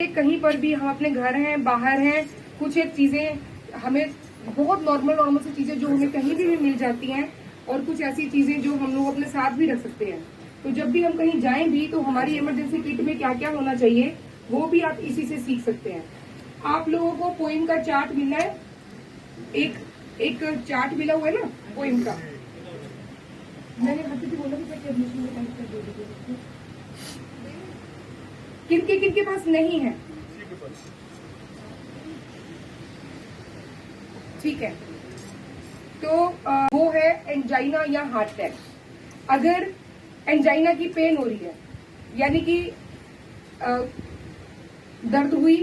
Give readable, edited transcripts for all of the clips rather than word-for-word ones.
कहीं पर भी हम अपने घर हैं, बाहर हैं, कुछ एक चीजें हमें बहुत नॉर्मल सी चीजें जो हमें कहीं भी मिल जाती हैं और कुछ ऐसी चीजें जो हम लोग अपने साथ भी रख सकते हैं। तो जब भी हम कहीं जाएं भी तो हमारी इमरजेंसी किट में क्या क्या होना चाहिए वो भी आप इसी से सीख सकते हैं। आप लोगों को पोइम का चार्ट मिला है, एक चार्ट मिला हुआ है ना पोइम का। मैंने हर बोला कि एडमिशन में टाइप कर दीजिए। किनके पास नहीं है? ठीक है, तो वो है एंजाइना या हार्ट अटैक। अगर एंजाइना की पेन हो रही है यानी कि दर्द हुई,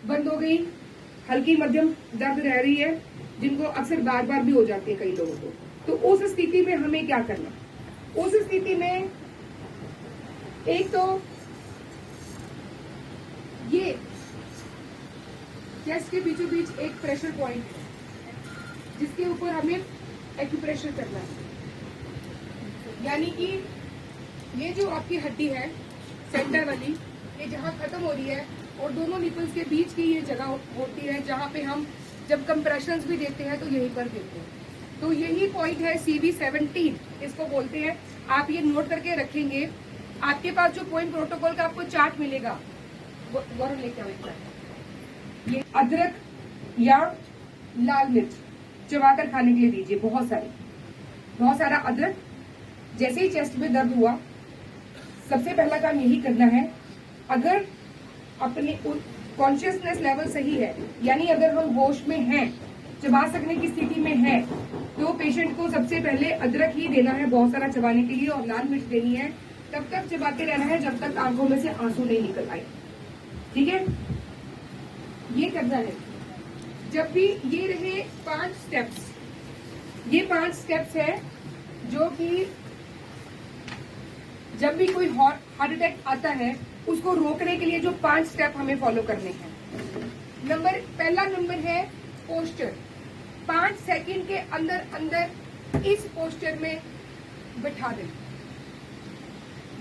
बंद हो गई, हल्की मध्यम दर्द रह रही है, जिनको अक्सर बार बार भी हो जाती है कई लोगों को, तो उस स्थिति में हमें क्या करना? उस स्थिति में एक तो ये चेस्ट के बीचों बीच एक प्रेशर पॉइंट है जिसके ऊपर हमें एक्यूप्रेशर करना है। यानी कि ये जो आपकी हड्डी है सेंटर वाली, ये जहाँ खत्म हो रही है और दोनों निपल्स के बीच की ये जगह होती है जहाँ पे हम जब कंप्रेशंस भी देते हैं तो यहीं पर देते हैं। तो यही पॉइंट है CV17 इसको बोलते हैं। आप ये नोट करके रखेंगे। आपके पास जो पॉइंट प्रोटोकॉल का आपको चार्ट मिलेगा वो लेके आएगा। ये अदरक या लाल मिर्च चबाकर खाने के लिए दीजिए, बहुत सारा अदरक। जैसे ही चेस्ट में दर्द हुआ सबसे पहला काम यही करना है। अगर अपने कॉन्शियसनेस लेवल सही है, यानी अगर हम होश में हैं, चबा सकने की स्थिति में है, तो पेशेंट को सबसे पहले अदरक ही देना है बहुत सारा चबाने के लिए, और लाल मिर्च देनी है। तब तक चबाते रहना है जब तक आंखों में से आंसू नहीं निकल आए। ठीक है, ये करना है। जब भी ये रहे 5 स्टेप्स, ये 5 स्टेप्स है जो कि जब भी कोई हार्ट अटैक आता है उसको रोकने के लिए जो 5 स्टेप हमें फॉलो करने हैं। पहला नंबर है पोस्चर। 5 सेकंड के अंदर इस पोस्चर में बैठा दें।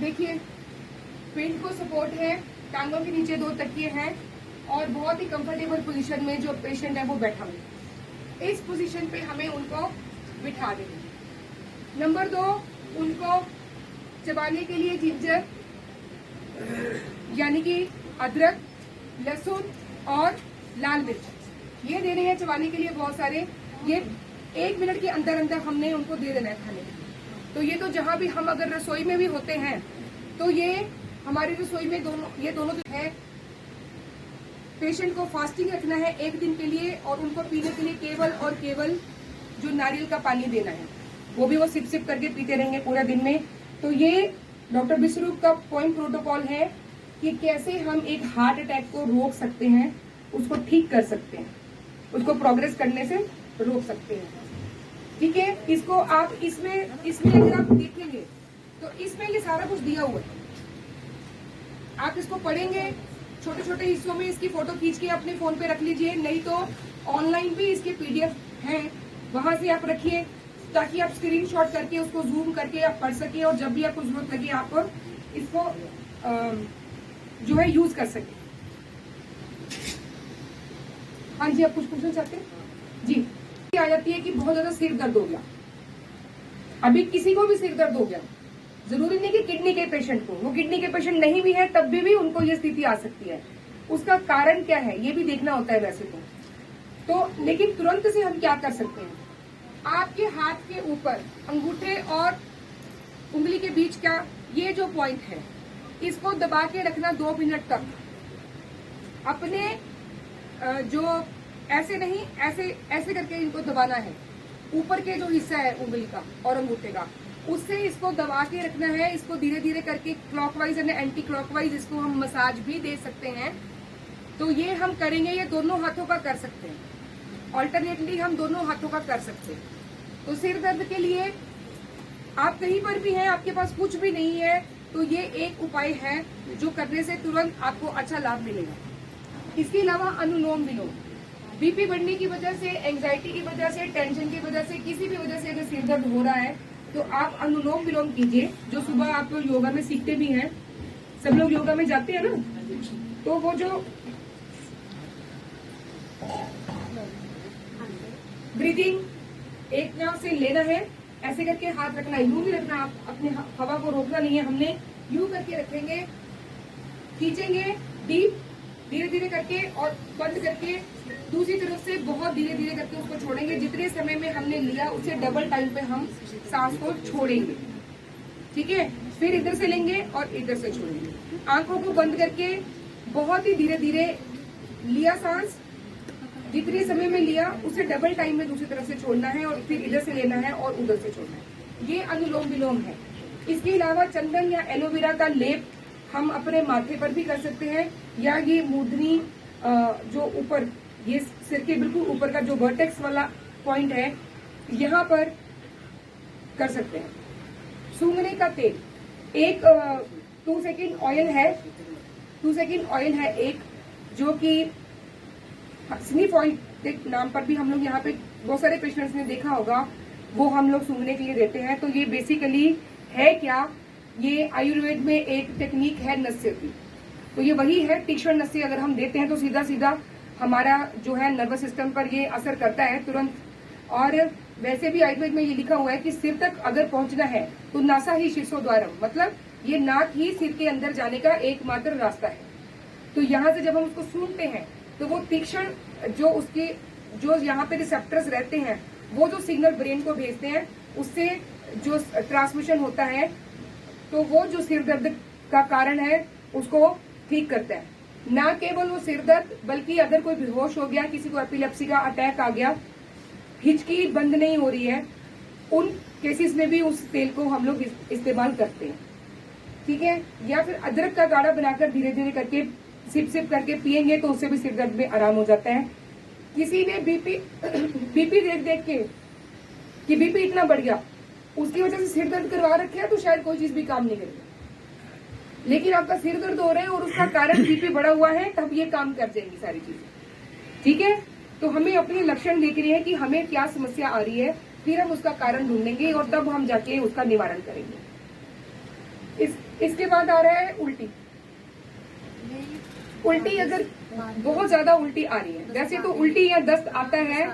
देखिए, पिंड को सपोर्ट है, टांगों के नीचे 2 तकिए हैं और बहुत ही कंफर्टेबल पोजीशन में जो पेशेंट है वो बैठा हुआ। इस पोजीशन पे हमें उनको बिठा देना। नंबर 2, उनको चबाने के लिए जिंजर यानी कि अदरक, लहसुन और लाल मिर्च ये देने हैं चबाने के लिए बहुत सारे। ये 1 मिनट के अंदर हमने उनको दे देना है खाने के लिए। तो ये तो जहां भी हम अगर रसोई में भी होते हैं तो ये हमारी रसोई में ये दोनों है। पेशेंट को फास्टिंग रखना है 1 दिन के लिए और उनको पीने के लिए केवल जो नारियल का पानी देना है, वो भी वो सिप करके पीते रहेंगे पूरा दिन में। तो ये डॉक्टर विश्वरूप का पॉइंट प्रोटोकॉल है कि कैसे हम एक हार्ट अटैक को रोक सकते हैं, उसको ठीक कर सकते हैं, उसको प्रोग्रेस करने से रोक सकते हैं। ठीक है, इसको आप इसमें अगर आप देखेंगे तो इसमें ये सारा कुछ दिया हुआ है। आप इसको पढ़ेंगे, छोटे छोटे हिस्सों में इसकी फोटो खींच के अपने फोन पे रख लीजिए, नहीं तो ऑनलाइन भी इसके PDF हैं, वहां से आप रखिए ताकि आप स्क्रीनशॉट करके उसको जूम करके आप पढ़ सके और जब भी आपको जरूरत लगे आप इसको जो है यूज कर सके। हाँ जी, आप कुछ पूछना चाहते हैं? जी, आ जाती है कि बहुत ज्यादा सिर दर्द हो गया। अभी किसी को भी सिर दर्द हो गया, जरूरी नहीं कि किडनी के पेशेंट को, वो किडनी के पेशेंट नहीं भी है तब भी उनको ये स्थिति आ सकती है। उसका कारण क्या है ये भी देखना होता है वैसे तो लेकिन तुरंत से हम क्या कर सकते हैं? आपके हाथ के ऊपर अंगूठे और उंगली के बीच का ये जो पॉइंट है, इसको दबा के रखना 2 मिनट तक। अपने जो ऐसे नहीं, ऐसे करके इनको दबाना है। ऊपर के जो हिस्सा है उंगली का और अंगूठे का, उससे इसको दबा के रखना है। इसको धीरे धीरे करके क्लॉकवाइज और एंटी क्लॉकवाइज इसको हम मसाज भी दे सकते हैं। तो ये हम करेंगे, ये दोनों हाथों का कर सकते हैं, ऑल्टरनेटली हम दोनों हाथों का कर सकते हैं। तो सिर दर्द के लिए आप कहीं पर भी हैं, आपके पास कुछ भी नहीं है, तो ये एक उपाय है जो करने से तुरंत आपको अच्छा लाभ मिलेगा। इसके अलावा अनुलोम विलोम, BP बढ़ने की वजह से, एंजाइटी की वजह से, टेंशन की वजह से, किसी भी वजह से अगर सिर दर्द हो रहा है तो आप अनुलोम विलोम कीजिए, जो सुबह आप योगा में सीखते भी हैं। सब लोग योगा में जाते हैं ना, तो वो जो ब्रीदिंग एक नाव से लेना है, ऐसे करके हाथ रखना है, यूं नहीं रखना, आप अपने हवा को रोकना नहीं है, हमने यूं करके रखेंगे, खींचेंगे डीप, धीरे धीरे करके और बंद करके दूसरी तरफ से बहुत धीरे धीरे करके उसको छोड़ेंगे। जितने समय में हमने लिया उससे डबल टाइम पे हम सांस को छोड़ेंगे, ठीक है। फिर इधर से लेंगे और इधर से छोड़ेंगे। आंखों को बंद करके बहुत ही धीरे धीरे लिया सांस, जितने समय में लिया उससे डबल टाइम में दूसरी तरफ से छोड़ना है और फिर इधर से लेना है और उधर से छोड़ना है। ये अनुलोम विलोम है। इसके अलावा चंदन या एलोवेरा का लेप हम अपने माथे पर भी कर सकते हैं, या ये मूर्धनी जो ऊपर ये सिर के बिल्कुल ऊपर का जो वर्टेक्स वाला पॉइंट है यहाँ पर कर सकते हैं। सूंघने का तेल एक 2 सेकंड ऑयल है, 2 सेकंड ऑयल है एक, जो कि स्निफ ऑयल के नाम पर भी हम लोग यहाँ पे बहुत सारे पेशेंट्स ने देखा होगा, वो हम लोग सूंघने के लिए देते हैं। तो ये बेसिकली है क्या, ये आयुर्वेद में एक टेक्निक है नस्य की, तो ये वही है तीक्ष्ण नस्य। अगर हम देते हैं तो सीधा सीधा हमारा जो है नर्वस सिस्टम पर ये असर करता है तुरंत। और वैसे भी आयुर्वेद में ये लिखा हुआ है कि सिर तक अगर पहुंचना है तो नासा ही शीर्षोद्वारम, मतलब ये नाक ही सिर के अंदर जाने का एकमात्र रास्ता है। तो यहाँ से जब हम उसको सूंघते हैं तो वो तीक्ष्ण जो उसके जो यहाँ पे रिसेप्टर्स रहते हैं वो जो सिग्नल ब्रेन को भेजते हैं, उससे जो ट्रांसमिशन होता है, तो वो जो सिर दर्द का कारण है उसको ठीक करता है। ना केवल वो सिर दर्द, बल्कि अगर कोई बेहोश हो गया, किसी को एपिलेप्सी का अटैक आ गया, हिचकी बंद नहीं हो रही है, उन केसेस में भी उस तेल को हम लोग इस्तेमाल करते हैं, ठीक है। या फिर अदरक का काढ़ा बनाकर धीरे धीरे करके सिप सिप करके पिएंगे तो उससे भी सिर दर्द में आराम हो जाता है। किसी ने बीपी देख देख के कि बीपी इतना बढ़ गया, उसकी वजह से सिर दर्द करवा रखे है, तो शायद कोई चीज भी काम नहीं करेगी। लेकिन आपका सिर दर्द हो रहा है और उसका कारण बीपी बढ़ा हुआ है, तब ये काम कर जाएंगी सारी चीजें, ठीक है। तो हमें अपने लक्षण देख रही है कि हमें क्या समस्या आ रही है, फिर हम उसका कारण ढूंढेंगे और तब हम जाके उसका निवारण करेंगे। इसके बाद आ रहा है उल्टी। उल्टी अगर बहुत ज्यादा उल्टी आ रही है, वैसे तो उल्टी या दस्त आता है,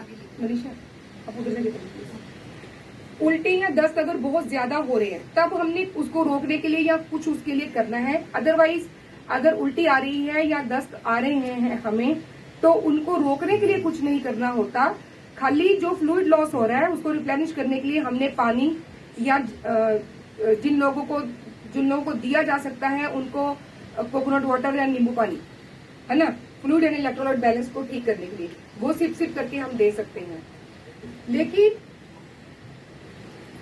उल्टी या दस्त अगर बहुत ज्यादा हो रही है तब हमने उसको रोकने के लिए या कुछ उसके लिए करना है। अदरवाइज अगर उल्टी आ रही है या दस्त आ रहे हैं हमें, तो उनको रोकने के लिए कुछ नहीं करना होता, खाली जो फ्लूइड लॉस हो रहा है उसको रिप्लेनिश करने के लिए हमने पानी या जिन लोगों को दिया जा सकता है उनको कोकोनट वाटर या नींबू पानी, है ना, फ्लूइड एंड इलेक्ट्रोलाइट बैलेंस को ठीक करने के लिए वो सिप सिप करके हम दे सकते हैं। लेकिन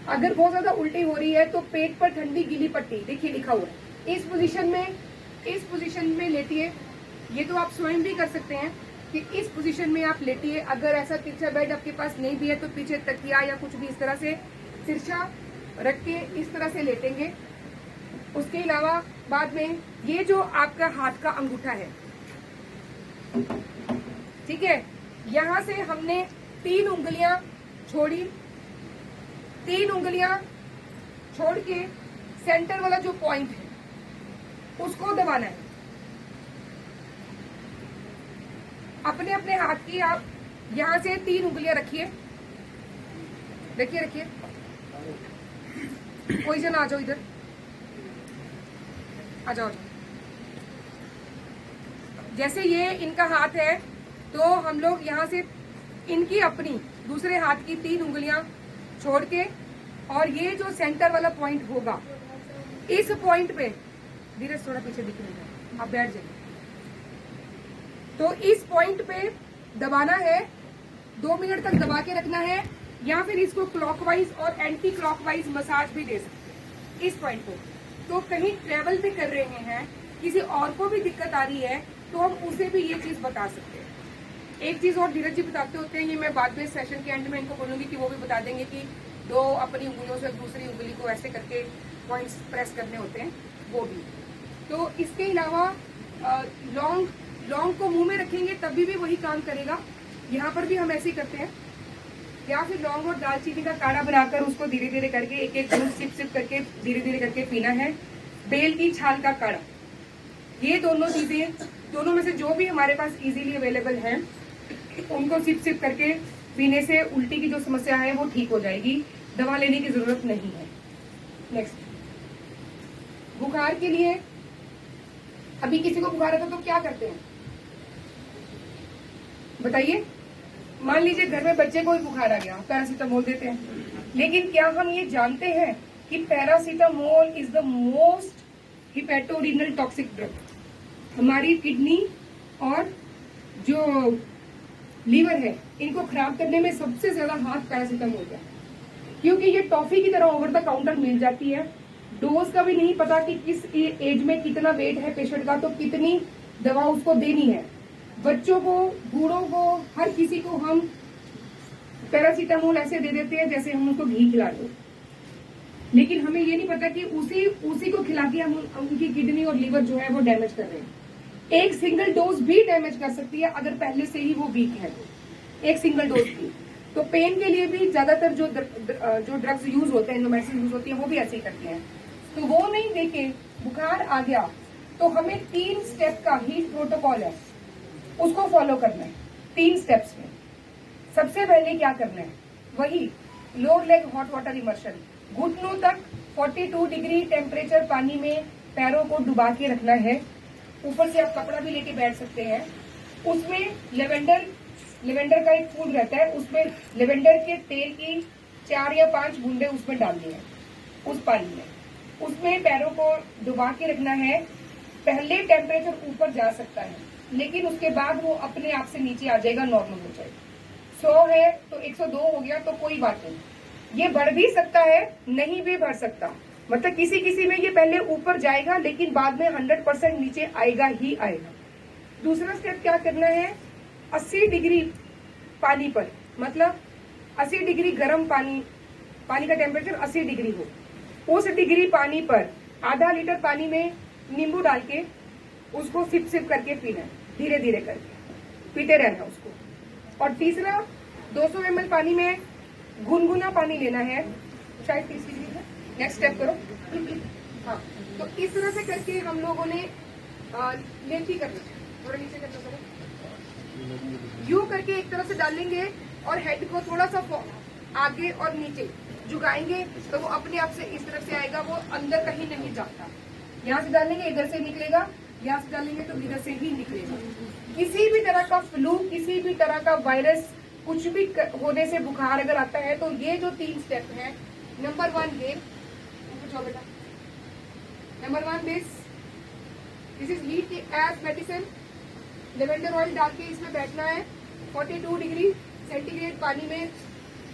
अगर बहुत ज्यादा उल्टी हो रही है तो पेट पर ठंडी गीली पट्टी, देखिए लिखा हुआ है, इस पोजीशन में लेटिए। ये तो आप स्वयं भी कर सकते हैं कि इस पोजीशन में आप लेटिए। अगर ऐसा तिरछा बेड आपके पास नहीं भी है तो पीछे तकिया या कुछ भी इस तरह से तिरछा रख के इस तरह से लेटेंगे। उसके अलावा बाद में ये जो आपका हाथ का अंगूठा है, ठीक है, यहाँ से हमने 3 उंगलियां छोड़ी, 3 उंगलियां छोड़ के सेंटर वाला जो पॉइंट है उसको दबाना है। अपने अपने हाथ की आप यहाँ से 3 उंगलियां रखिए, रखिए, कोई जन आ जाओ, इधर आ जाओ। जैसे ये इनका हाथ है तो हम लोग यहाँ से इनकी अपनी दूसरे हाथ की 3 उंगलियां छोड़ के, और ये जो सेंटर वाला पॉइंट होगा, इस पॉइंट पे धीरज थोड़ा पीछे दिख रहा है, आप बैठ जाइए। तो इस पॉइंट पे दबाना है, 2 मिनट तक दबा के रखना है, या फिर इसको क्लॉकवाइज और एंटी क्लॉकवाइज मसाज भी दे सकते हैं इस पॉइंट को। तो कहीं ट्रेवल भी कर रहे हैं, किसी और को भी दिक्कत आ रही है, तो हम उसे भी ये चीज बता सकते हैं। एक चीज और धीरज जी बताते होते हैं, ये मैं बाद में सेशन के एंड में इनको बोलूंगी कि वो भी बता देंगे कि 2 अपनी उंगलियों से दूसरी उंगली को ऐसे करके पॉइंट्स प्रेस करने होते हैं, वो भी। तो इसके अलावा लौंग को मुंह में रखेंगे तभी भी वही काम करेगा, यहाँ पर भी हम ऐसे ही करते हैं। या फिर लौंग और दालचीनी का काढ़ा बनाकर उसको धीरे धीरे करके एक सिप सिप करके धीरे धीरे करके पीना है। बेल की छाल का काढ़ा, ये दोनों चीजें दोनों में से जो भी हमारे पास इजीली अवेलेबल है उनको सिप करके पीने से उल्टी की जो समस्या है वो ठीक हो जाएगी, दवा लेने की जरूरत नहीं है। नेक्स्ट, बुखार के लिए अभी किसी को बुखार आता तो क्या करते हैं बताइए? मान लीजिए घर में बच्चे को ही बुखार आ गया, पैरासीटामोल देते हैं, लेकिन क्या हम ये जानते हैं कि paracetamol is the most hepatorenal toxic drug? हमारी किडनी और जो लीवर है इनको खराब करने में सबसे ज्यादा हाथ पैरासीटामोल का, क्योंकि ये टॉफी की तरह ओवर द काउंटर मिल जाती है। डोज का भी नहीं पता कि किस एज में कितना वेट है पेशेंट का, तो कितनी दवा उसको देनी है। बच्चों को, बूढ़ों को, हर किसी को हम पैरासीटामोल ऐसे दे देते हैं जैसे हम उसको घी खिला दो, लेकिन हमें ये नहीं पता कि उसी को खिला के हम उनकी किडनी और लीवर जो है वो डैमेज कर रहे हैं। एक सिंगल डोज भी डैमेज कर सकती है अगर पहले से ही वो वीक है तो, एक सिंगल डोज भी। तो पेन के लिए भी ज्यादातर जो ड्रग्स यूज होते हैं, जो मेडिसिन यूज होती है, वो भी ऐसे ही करती हैं। तो वो नहीं देके बुखार आ गया तो हमें 3 स्टेप का ही प्रोटोकॉल है, उसको फॉलो करना है 3 स्टेप्स में। सबसे पहले क्या करना है, वही lower leg hot water immersion, घुटनों तक 42 डिग्री टेम्परेचर पानी में पैरों को डुबा के रखना है। ऊपर से आप कपड़ा भी लेके बैठ सकते हैं। उसमें लेवेंडर का एक फूल रहता है, उसमें लेवेंडर के तेल की 4 या 5 बूंदे उसमें डालनी है उस पानी में। उसमें पैरों को डुबा के रखना है। पहले टेम्परेचर ऊपर जा सकता है, लेकिन उसके बाद वो अपने आप से नीचे आ जाएगा, नॉर्मल हो जाएगा। 100 है तो 102 हो गया तो कोई बात नहीं। ये बढ़ भी सकता है, नहीं भी बढ़ सकता, मतलब किसी किसी में ये पहले ऊपर जाएगा लेकिन बाद में 100% नीचे आएगा ही आएगा। दूसरा स्टेप क्या करना है, 80 डिग्री पानी पर, मतलब 80 डिग्री गर्म पानी का टेम्परेचर 80 डिग्री हो, उस डिग्री पानी पर आधा लीटर पानी में नींबू डाल के उसको सिप करके पीना है, धीरे धीरे करके पीते रहना उसको। और तीसरा 200 ml पानी में गुनगुना पानी लेना है, शायद 30 डिग्री है। नेक्स्ट स्टेप करो। हाँ, तो इस तरह से करके हम लोगों ने लेती करना, थोड़ा नीचे करना पड़ेगा, यू करके एक तरह से डालेंगे और हेड को थोड़ा सा आगे और नीचे झुकाएंगे तो वो अपने आप से इस तरफ से आएगा, वो अंदर कहीं नहीं जाता। यहाँ से डालेंगे इधर से निकलेगा, यहाँ से डालेंगे तो इधर से ही निकलेगा। किसी भी तरह का फ्लू, किसी भी तरह का वायरस, कुछ भी होने से बुखार अगर आता है तो ये जो 3 स्टेप है, नंबर 1 ये बेटा, number 1 this is heat as medicine. Lavender oil डाल के इसमें बैठना है 42 डिग्री सेंटीग्रेड पानी में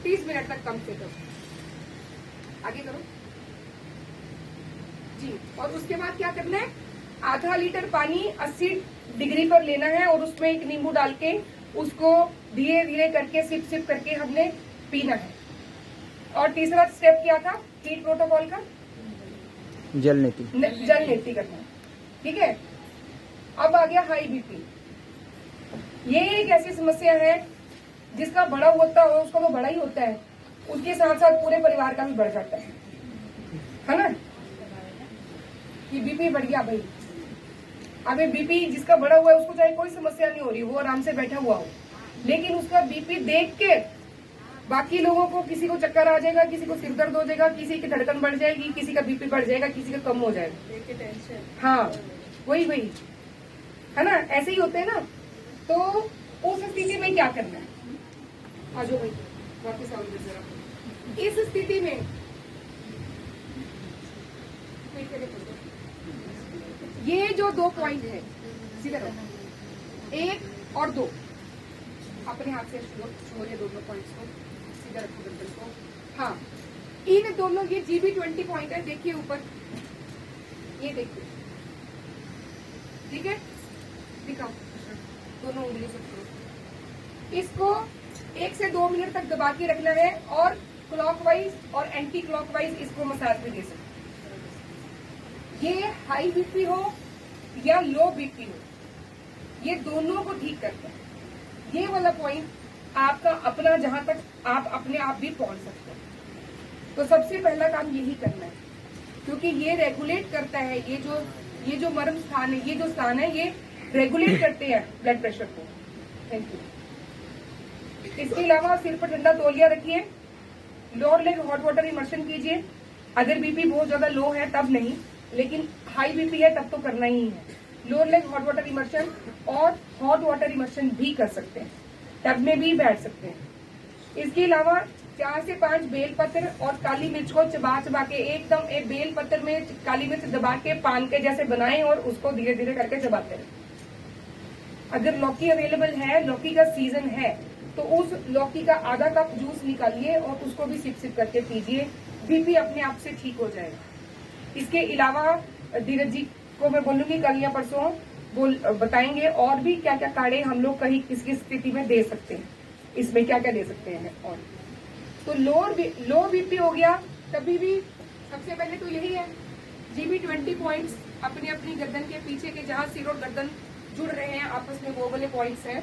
30 मिनट तक कम से कम। आगे करो जी। और उसके बाद क्या करना है, आधा लीटर पानी 80 डिग्री पर लेना है और उसमें एक नींबू डाल के उसको धीरे धीरे करके सिप करके हमने पीना है। और तीसरा स्टेप क्या था हीट प्रोटोकॉल का, जल नीति करना है, ठीक है। अब आ गया हाई बीपी। ये एक ऐसी समस्या है जिसका बड़ा होता हो उसका तो बड़ा ही होता है, उसके साथ साथ पूरे परिवार का भी बढ़ जाता है ना, कि बीपी बढ़ गया भाई। अबे बीपी जिसका बढ़ा हुआ है उसको चाहे कोई समस्या नहीं हो रही, वो आराम से बैठा हुआ हो, लेकिन उसका बीपी देख के बाकी लोगों को, किसी को चक्कर आ जाएगा, किसी को सिर दर्द हो जाएगा, किसी की धड़कन बढ़ जाएगी, किसी का बीपी बढ़ जाएगा, किसी का कम हो जाएगा। हाँ, वही है ना, ऐसे ही होते हैं ना। तो उस स्थिति में क्या करना है, आ जाओ भाई वापस आओ जरा। इस स्थिति में ये जो 2 पॉइंट है, सीधा रखो, 1 और 2 अपने हाथ से छोड़िए, दोनों पॉइंट्स को सीधा रखो गर्दन को। हाँ, इन दोनों, ये GB20 पॉइंट है, देखिए ऊपर, ये देखिए, ठीक है, दिखाओ दोनों उंगली से पकड़ो। इसको 1 से 2 मिनट तक दबा के रखना है और क्लॉकवाइज और एंटी क्लॉकवाइज इसको मसाज भी दे सकते हैं। ये हाई बीपी हो या लो बीपी हो, ये दोनों को ठीक करता है। ये वाला पॉइंट आपका अपना, जहां तक आप अपने आप भी पहुंच सकते हैं। तो सबसे पहला काम यही करना है, क्योंकि ये रेगुलेट करता है, ये जो मर्म स्थान है, ये जो स्थान है, ये रेगुलेट करते हैं ब्लड प्रेशर को। Thank you. इसके अलावा सिर पर ठंडा तौलिया रखिए, lower leg hot water immersion कीजिए। अगर बीपी बहुत ज्यादा लो है तब नहीं, लेकिन हाई बीपी है तब तो करना ही है। Lower leg hot water immersion और हॉट वाटर इमर्शन भी कर सकते हैं, टब में भी बैठ सकते हैं। इसके अलावा 4 से 5 बेल पत्र और काली मिर्च को चबा चबा के एकदम एक बेल पत्र में काली मिर्च दबा के पान के जैसे बनाएं और उसको धीरे धीरे करके चबाते रहें। अगर लौकी अवेलेबल है, लौकी का सीजन है, तो उस लौकी का आधा कप जूस निकालिए और उसको भी सिप सिप करके पीजिए, बीपी अपने आप से ठीक हो जाएगा। इसके अलावा धीरज जी को मैं बोलूंगी कल या परसों बताएंगे और भी क्या क्या काढ़े हम लोग कहीं किस स्थिति में दे सकते हैं, इसमें क्या क्या दे सकते हैं। और तो लो बीपी हो गया, तभी भी सबसे पहले तो यही है जीबी 20 पॉइंट्स अपनी अपनी गर्दन के पीछे के जहां सिर और गर्दन जुड़ रहे हैं आपस में, वो वाले पॉइंट्स हैं।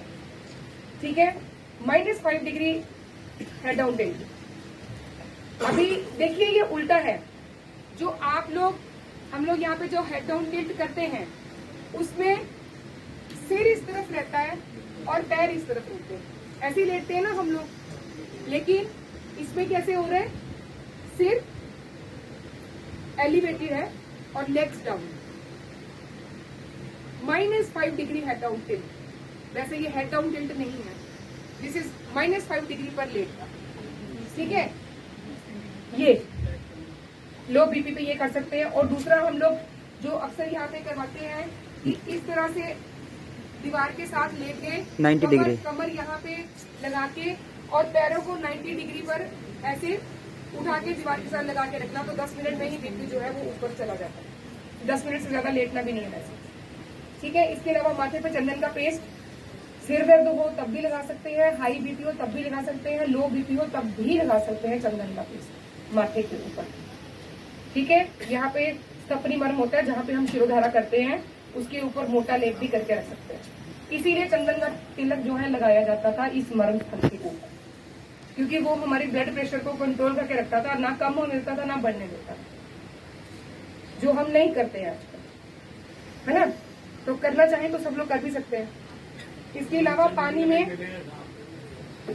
ठीक है, -5 डिग्री हेड डाउन टिल्ट। अभी देखिए ये उल्टा है, जो हम लोग यहाँ पे जो हेड डाउन टिल्ट करते हैं उसमें सिर इस तरफ रहता है और पैर इस तरफ रहते हैं, ऐसे ही लेटते हैं ना हम लोग, लेकिन इसमें कैसे हो रहा है, सिर एलिवेटेड है और legs down. -5 degree head down tilt. वैसे ये हेड डाउन टिल्ट नहीं है, दिस इज -5 डिग्री पर लेटना। ठीक है, ये लो बीपी पे ये कर सकते हैं। और दूसरा हम लोग जो अक्सर यहाँ पे करवाते हैं कि इस तरह से दीवार के साथ लेके 90 डिग्री कमर यहाँ पे लगा के और पैरों को 90 डिग्री पर ऐसे उठा के दीवार के साथ लगा के रखना, तो 10 मिनट में ही बीपी जो है वो ऊपर चला जाता है। 10 मिनट से ज्यादा लेटना भी नहीं है वैसे। ठीक है, इसके अलावा माथे पे चंदन का पेस्ट, सिर दर्द हो तब भी लगा सकते हैं, हाई बीपी हो तब भी लगा सकते हैं, लो बीपी हो तब भी लगा सकते हैं चंदन का पेस्ट माथे के ऊपर। ठीक है, यहाँ पे स्तपनी मर्म होता है जहाँ पे हम शिरोधारा करते हैं, उसके ऊपर मोटा लेप भी करके रख सकते हैं। इसीलिए चंदन का तिलक जो है लगाया जाता था इस मर्म स्थल के ऊपर, क्योंकि वो हमारी ब्लड प्रेशर को कंट्रोल करके रखता था, ना कम होने देता था ना बढ़ने देता था, जो हम नहीं करते हैं आजकल, है ना। तो करना चाहें तो सब लोग कर भी सकते हैं। इसके अलावा पानी में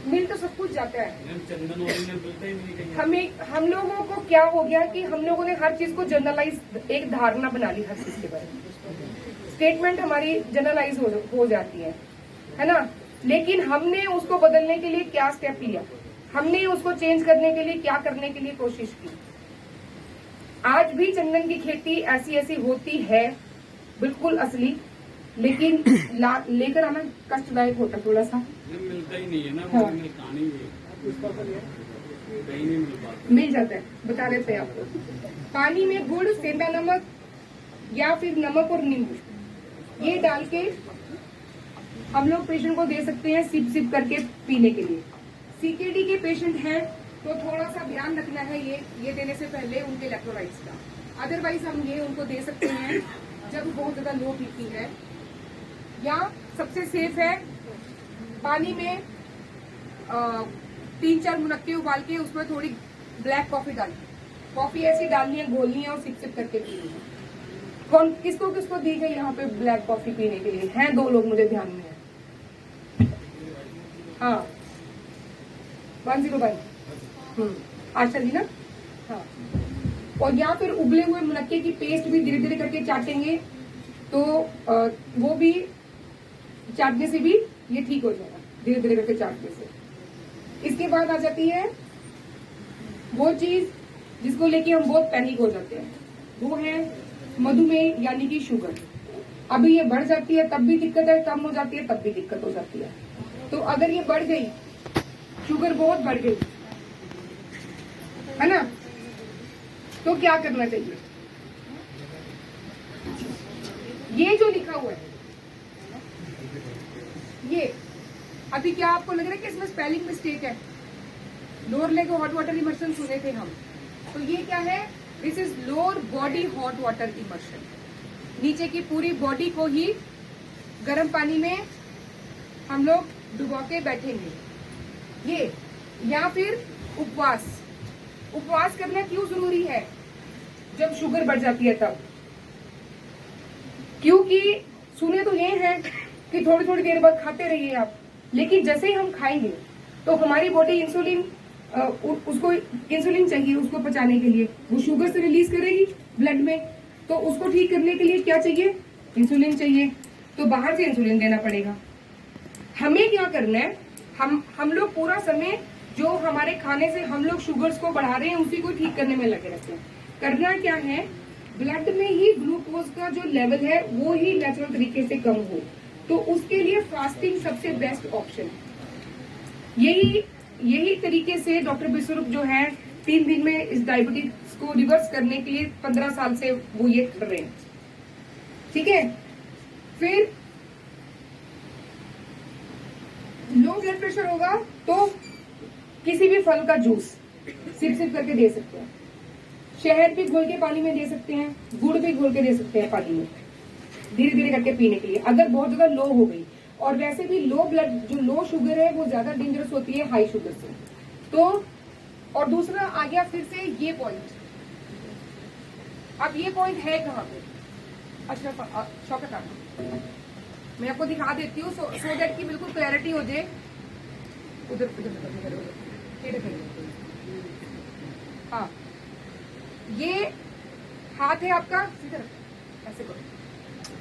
मिल तो सब कुछ जाता है, हम लोगों को क्या हो गया कि हम लोगों ने हर चीज को जनरलाइज एक धारणा बना ली, हर चीज के बारे में स्टेटमेंट हमारी जनरलाइज हो जाती है ना। लेकिन हमने उसको बदलने के लिए क्या स्टेप लिया, हमने उसको चेंज करने के लिए क्या करने के लिए कोशिश की। आज भी चंदन की खेती ऐसी होती है, बिल्कुल असली, लेकिन लेकर आना कष्टदायक होता थोड़ा सा, मिलता ही नहीं है ना। हाँ। मिल जाता है, बता देते हैं आपको। पानी में गुड़, सेंधा नमक या फिर नमक और नींबू ये डाल के हम लोग पेशेंट को दे सकते हैं सिप सिप करके पीने के लिए। सीकेडी के पेशेंट हैं तो थोड़ा सा ध्यान रखना है ये देने से पहले उनके इलेक्ट्रोलाइट्स का। अदरवाइज हम ये उनको दे सकते हैं जब बहुत ज्यादा लो बीपी है। या सबसे सेफ है पानी में 3-4 मुनक्के उबाल के उसमें थोड़ी ब्लैक कॉफी डालनी, कॉफी ऐसी डालनी है, घोलनी है और सिप सिप करके पीनी है। कौन किसको दी गई यहाँ पे ब्लैक कॉफी पीने के लिए? हैं 2 लोग मुझे ध्यान में है। हाँ 101 आशा जी ना। हाँ, और या फिर उबले हुए मुनक्के की पेस्ट भी धीरे धीरे करके चाटेंगे तो वो भी चाटने से भी ये ठीक हो जाएगा, धीरे धीरे करके चाटने से। इसके बाद आ जाती है वो चीज जिसको लेके हम बहुत पैनिक हो जाते हैं, वो है मधुमेह यानी कि शुगर। अभी ये बढ़ जाती है तब भी दिक्कत है, कम हो जाती है तब भी दिक्कत हो जाती है। तो अगर ये बढ़ गई, शुगर बहुत बढ़ गई है ना, तो क्या करना चाहिए? ये जो लिखा हुआ है ये, अभी क्या आपको लग रहा है कि इसमें स्पेलिंग मिस्टेक है? Lower leg hot water immersion सुने थे हम, तो ये क्या है? This is lower body hot water immersion. नीचे की पूरी बॉडी को ही गर्म पानी में हम लोग डुबो के बैठेंगे ये। या फिर उपवास करना क्यों जरूरी है जब शुगर बढ़ जाती है तब? क्योंकि सुने तो ये है कि थोड़ी थोड़ी देर बाद खाते रहिए आप, लेकिन जैसे ही हम खाएंगे तो हमारी बॉडी इंसुलिन उसको इंसुलिन चाहिए उसको पचाने के लिए, वो शुगर से रिलीज करेगी ब्लड में, तो उसको ठीक करने के लिए क्या चाहिए, इंसुलिन चाहिए, तो बाहर से इंसुलिन देना पड़ेगा। हमें क्या करना है, हम लोग पूरा समय जो हमारे खाने से हम लोग शुगर्स को बढ़ा रहे हैं उसी को ठीक करने में लगे रहते हैं। करना क्या है, ब्लड में ही ग्लूकोज का जो लेवल है वो ही नेचुरल तरीके से कम हो, तो उसके लिए फास्टिंग सबसे बेस्ट ऑप्शन है। यही तरीके से डॉक्टर विश्वरूप जो है 3 दिन में इस डायबिटीज को रिवर्स करने के लिए 15 साल से वो ये कर रहे हैं। ठीक है, फिर लो ब्लड प्रेशर होगा तो किसी भी फल का जूस सिप सिप करके दे सकते हैं, शहद भी घोल के पानी में दे सकते हैं, गुड़ भी घोल के दे सकते हैं पानी में, धीरे धीरे करके पीने के लिए अगर बहुत ज्यादा लो हो गई। और वैसे भी लो ब्लड जो लो शुगर है वो ज्यादा डेंजरस होती है हाई शुगर से। तो और दूसरा आ गया फिर से ये पॉइंट, अब ये पॉइंट है कहाँ पे, अच्छा शौकत आप मैं आपको दिखा देती हूँ सो दैट की बिल्कुल क्लैरिटी हो जाए। उधर हाँ, ये हाथ है आपका, ऐसे करो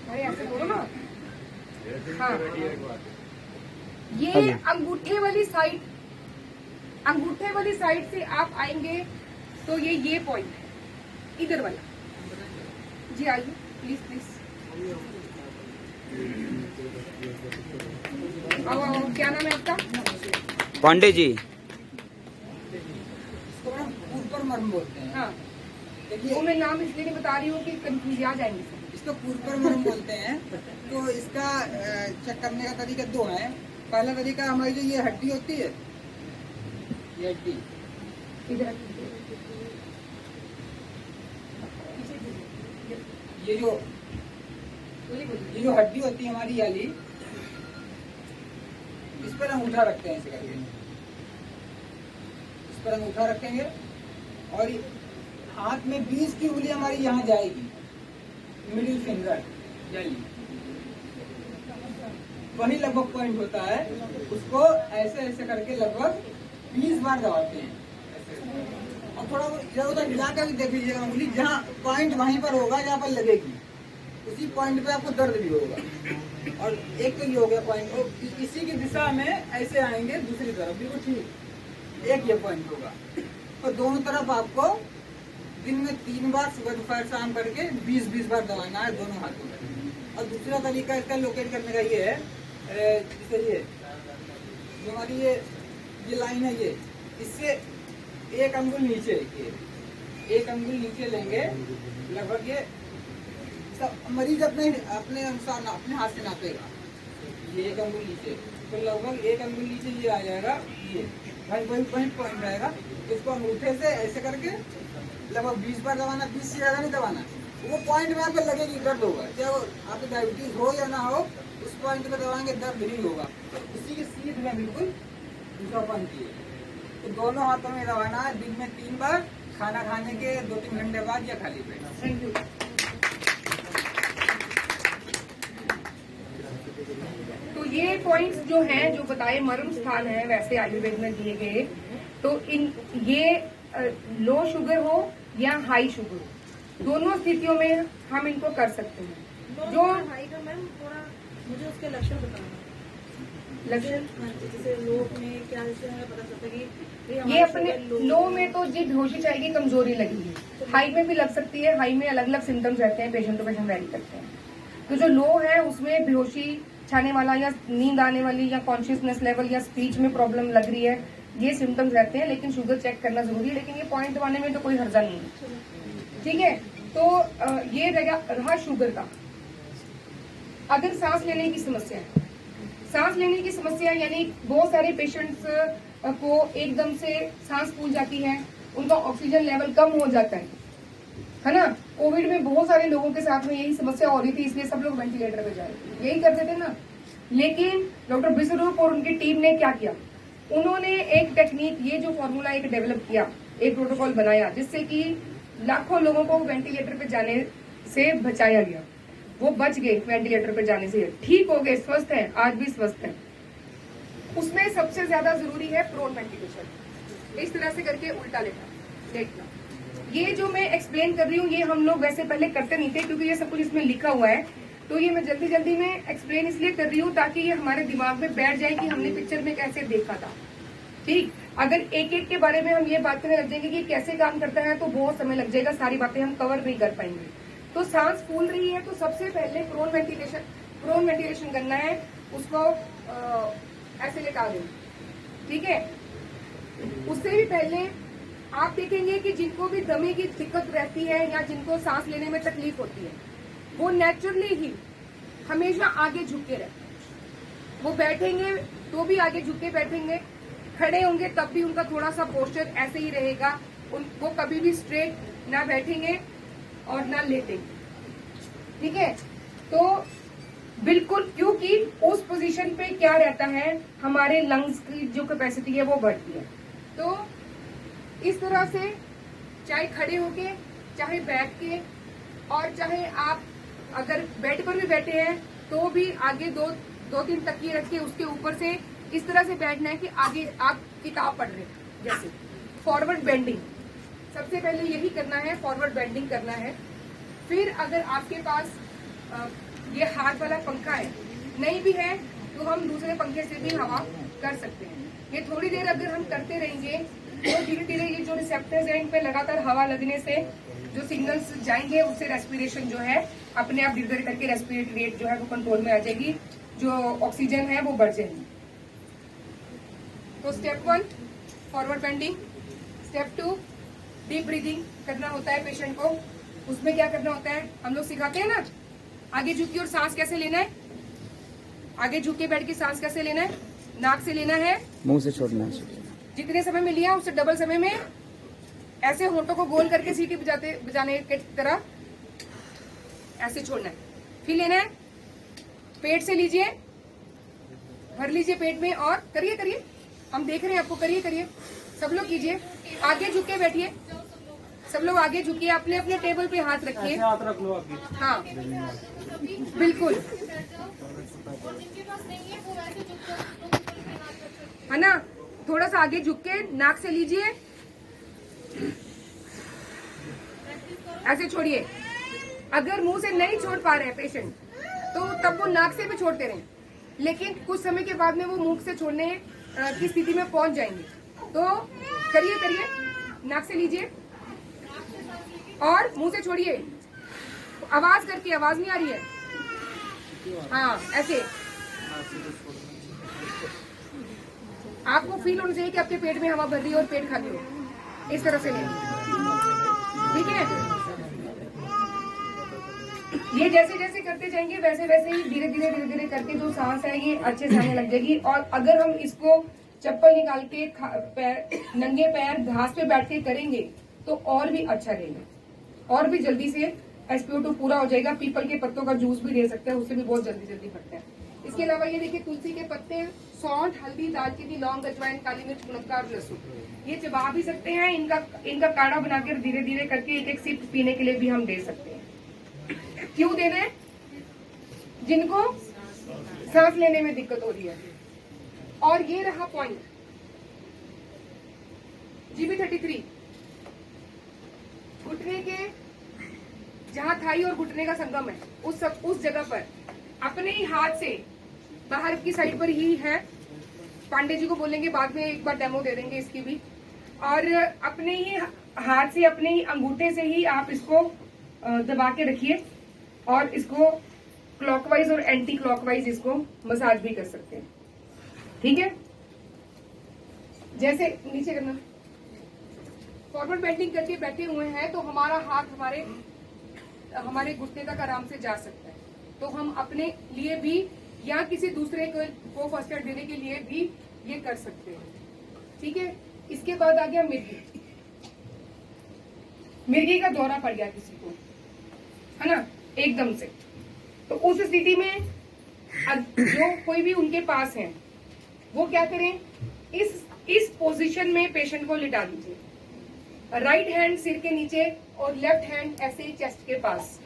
भाई, ऐसे करो ना। हाँ, ये अंगूठे वाली साइड से आप आएंगे तो ये पॉइंट है इधर वाला। जी आइए प्लीज प्लीज, आओ क्या नाम है आपका? पांडे जी। इसको पूर्पर मर्म बोलते हैं। हाँ, देखिए वो मैं नाम इसलिए नहीं बता रही हूँ कि कंफ्यूज आ जाएंगे। इसको पूर्पर मर्म बोलते हैं। तो इसका चेक करने का तरीका 2 है। पहला तरीका हमारी जो ये हड्डी होती है, ये हड्डी, इधर ये जो हड्डी होती है हमारी वाली, इस पर अंगूठा रखते हैं ऐसे करके, इस पर अंगूठा रखेंगे और हाथ में 20 की उंगली हमारी यहाँ जाएगी, मिडिल फिंगर जाएगी, वही लगभग पॉइंट होता है। उसको ऐसे ऐसे करके लगभग 20 बार दबाते हैं और थोड़ा इधर उधर हिला कर भी देख लीजिएगा, उंगली जहाँ पॉइंट वहीं पर होगा जहाँ पर लगेगी, उसी पॉइंट पे आपको दर्द भी होगा। और एक तो ये हो गया पॉइंट, और इसी की दिशा में ऐसे आएंगे दूसरी तरफ, बिल्कुल ठीक एक ये पॉइंट होगा। और दोनों तरफ आपको दिन में 3 बार, सुबह दोपहर शाम करके 20-20 बार दबाना है दोनों हाथों में। और दूसरा तरीका इसका लोकेट करने का ये है, जैसे ये जो हमारी ये लाइन है, ये इससे 1 अंगुल नीचे, ये 1 अंगुल नीचे लेंगे लगभग, ये सब मरीज अपने अनुसार अपने हाथ से नापेगा। ये 1 अंगुल नीचे, तो लगभग 1 अंगुल नीचे ये आ जाएगा, ये वही पॉइंट रहेगा। इसको अंगूठे से ऐसे करके लगभग 20 बार दबाना, 20 से ज्यादा नहीं दबाना। वो पॉइंट में आपको लगेगी दर्द होगा, चाहे वो आपको डायबिटीज हो या ना हो, उस पॉइंट पे दबाएंगे दर्द नहीं होगा। उसी के सीध में बिल्कुल दूसरा पॉइंट ये, तो दोनों हाथों में दबाना है दिन में 3 बार, खाना खाने के 2-3 घंटे बाद या खाली पेट। Thank you. तो ये पॉइंट्स जो हैं, जो बताए मर्म स्थान है वैसे आयुर्वेद में दिए गए, तो ये लो शुगर हो या हाई शुगर हो, दोनों स्थितियों में हम इनको कर सकते हैं। जो हाई का मैम थोड़ा मुझे उसके लक्षण बताना, लक्षण जैसे लो में क्या, जैसे हमें पता चलता है कि ये अपने लो में तो जी बेहोशी चाहिए, कमजोरी लगेगी, हाई में भी लग सकती है, हाई में अलग अलग सिम्टम्स रहते हैं, पेशेंट टू पेशेंट वैरी करते हैं। तो जो लो है उसमें बेहोशी छाने वाला या नींद आने वाली या कॉन्शियसनेस लेवल या स्पीच में प्रॉब्लम लग रही है, ये सिम्टम्स रहते हैं, लेकिन शुगर चेक करना जरूरी है। लेकिन ये पॉइंट दबाने में तो कोई हर्जा नहीं है, ठीक है। तो ये रहा शुगर का। अगर सांस लेने की समस्या है, सांस लेने की समस्या यानी बहुत सारे पेशेंट्स को एकदम से सांस फूल जाती है, उनका ऑक्सीजन लेवल कम हो जाता है ना। कोविड में बहुत सारे लोगों के साथ में यही समस्या हो रही थी, इसलिए सब लोग वेंटिलेटर पे जा रहे थे, यही करते थे ना। लेकिन डॉक्टर विश्वरूप और उनकी टीम ने क्या किया, उन्होंने एक टेक्निक, ये जो फॉर्मूला एक डेवलप किया, एक प्रोटोकॉल बनाया, जिससे कि लाखों लोगों को वेंटिलेटर पे जाने से बचाया गया। वो बच गए वेंटिलेटर पर जाने से, ठीक हो गए, स्वस्थ हैं, आज भी स्वस्थ हैं। उसमें सबसे ज्यादा जरूरी है प्रोन वेंटिलेशन। इस तरह से करके उल्टा लेटना। ये जो मैं एक्सप्लेन कर रही हूँ ये हम लोग वैसे पहले करते नहीं थे, क्योंकि ये सब कुछ इसमें लिखा हुआ है, तो ये मैं जल्दी जल्दी में एक्सप्लेन इसलिए कर रही हूँ ताकि ये हमारे दिमाग में बैठ जाए कि हमने पिक्चर में कैसे देखा था। ठीक, अगर एक एक के बारे में हम ये बात करने लग जाएंगे कि कैसे काम करता है तो बहुत समय लग जाएगा, सारी बातें हम कवर नहीं कर पाएंगे। तो सांस फूल रही है तो सबसे पहले प्रोन वेंटिलेशन करना है, उसको ऐसे लेटा दें। ठीक है, उससे भी पहले आप देखेंगे कि जिनको भी दमे की दिक्कत रहती है या जिनको सांस लेने में तकलीफ होती है वो नेचुरली ही हमेशा आगे झुक के रहते हैं। वो बैठेंगे तो भी आगे झुक के बैठेंगे, खड़े होंगे तब भी उनका थोड़ा सा पोस्चर ऐसे ही रहेगा, वो कभी भी स्ट्रेट ना बैठेंगे और ना लेटेंगे। ठीक है, तो बिल्कुल, क्योंकि उस पोजीशन पे क्या रहता है, हमारे लंग्स की जो कैपेसिटी है वो बढ़ती है। तो इस तरह से चाहे खड़े होके, चाहे बैठ के, और चाहे आप अगर बेड पर भी बैठे हैं तो भी आगे दो तीन तकिए रख के उसके ऊपर से इस तरह से बैठना है कि आगे आप किताब पढ़ रहे हैं। जैसे फॉरवर्ड बेंडिंग, सबसे पहले यही करना है, फॉरवर्ड बेंडिंग करना है। फिर अगर आपके पास ये हाथ वाला पंखा है, नहीं भी है तो हम दूसरे पंखे से भी हवा कर सकते हैं। ये थोड़ी देर अगर हम करते रहेंगे तो धीरे धीरे ये जो रिसेप्टर्स हैं इन पे लगातार हवा लगने से जो सिग्नल्स जाएंगे उससे रेस्पिरेशन जो है अपने आप धीरे धीरे करके रेस्पिरेटरी रेट जो है वो कंट्रोल में आ जाएगी, जो ऑक्सीजन है वो बढ़ जाएगी। तो step 1 forward bending, step 2 deep breathing करना होता है पेशेंट को। उसमें क्या करना होता है, हम लोग सिखाते हैं ना, आगे झुकी और सांस कैसे लेना है, आगे झुक के बैठ के सांस कैसे लेना है, नाक से लेना है, मुंह से छोड़ना है। जितने समय में लिया उससे डबल समय में ऐसे होंठों को गोल करके सीटी बजाने की तरह ऐसे छोड़ना है। फिर लेना है, पेट से लीजिए, भर लीजिए पेट में और करिए, हम देख रहे हैं आपको, करिए, सब लोग कीजिए। आगे झुक के बैठिए, सब लोग आगे झुकिए, अपने अपने टेबल पे हाथ रखिए, हाथ रख लो आगे। हाँ बिल्कुल, है ना, थोड़ा सा आगे झुक के नाक से लीजिए, ऐसे छोड़िए। अगर मुंह से नहीं छोड़ पा रहे हैं पेशेंट तो तब वो नाक से भी छोड़ते रहें, लेकिन कुछ समय के बाद में वो मुंह से छोड़ने की स्थिति में पहुंच जाएंगे। तो करिए, नाक से लीजिए और मुंह से छोड़िए, आवाज करके, आवाज नहीं आ रही है, हाँ ऐसे। आपको फील होना चाहिए कि आपके पेट में हवा भर रही है और पेट खाली हो, इस तरह से नहीं। ठीक है, ये जैसे जैसे करते जाएंगे वैसे वैसे ही धीरे धीरे करके जो सांस है ये अच्छे से आने लग जाएगी। और अगर हम इसको चप्पल निकाल के नंगे पैर घास पे बैठ के करेंगे तो और भी अच्छा रहेगा, और भी जल्दी से SpO2 पूरा हो जाएगा। पीपल के पत्तों का जूस भी दे सकते हैं, उससे भी बहुत जल्दी फटता है। इसके अलावा ये देखिए, तुलसी के पत्ते, सौंठ, हल्दी, दालचीनी, लौंग, अजवाइन, काली मिर्च, मुनक्का और लहसुन, ये चबा भी सकते हैं। इनका काढ़ा बनाकर धीरे धीरे करके एक सिप पीने के लिए भी हम दे सकते हैं। क्यों दे रहे हैं? जिनको सांस लेने में दिक्कत हो रही है। और ये रहा पॉइंट GB33, घुटने के जहां थाई और घुटने का संगम है उस जगह पर अपने ही हाथ से, बाहर की साइड पर ही है, पांडे जी को बोलेंगे बाद में एक बार डेमो दे देंगे इसकी भी, और अपने ही हाथ से, अपने ही अंगूठे से ही आप इसको दबा के रखिए और इसको क्लॉकवाइज और एंटी क्लॉकवाइज इसको मसाज भी कर सकते हैं। ठीक है, जैसे नीचे करना, फॉरवर्ड बेंडिंग करके बैठे हुए हैं तो हमारा हाथ हमारे घुटने तक आराम से जा सकता है। तो हम अपने लिए भी या किसी दूसरे को फर्स्ट एड देने के लिए भी ये कर सकते हैं। ठीक है, इसके बाद आ गया मिर्गी का दौरा पड़ गया किसी को, है ना, एकदम से, तो उस स्थिति में जो कोई भी उनके पास है वो क्या करें, इस पोजीशन में पेशेंट को लिटा दीजिए। राइट हैंड सिर के नीचे और लेफ्ट हैंड ऐसे ही चेस्ट के पास,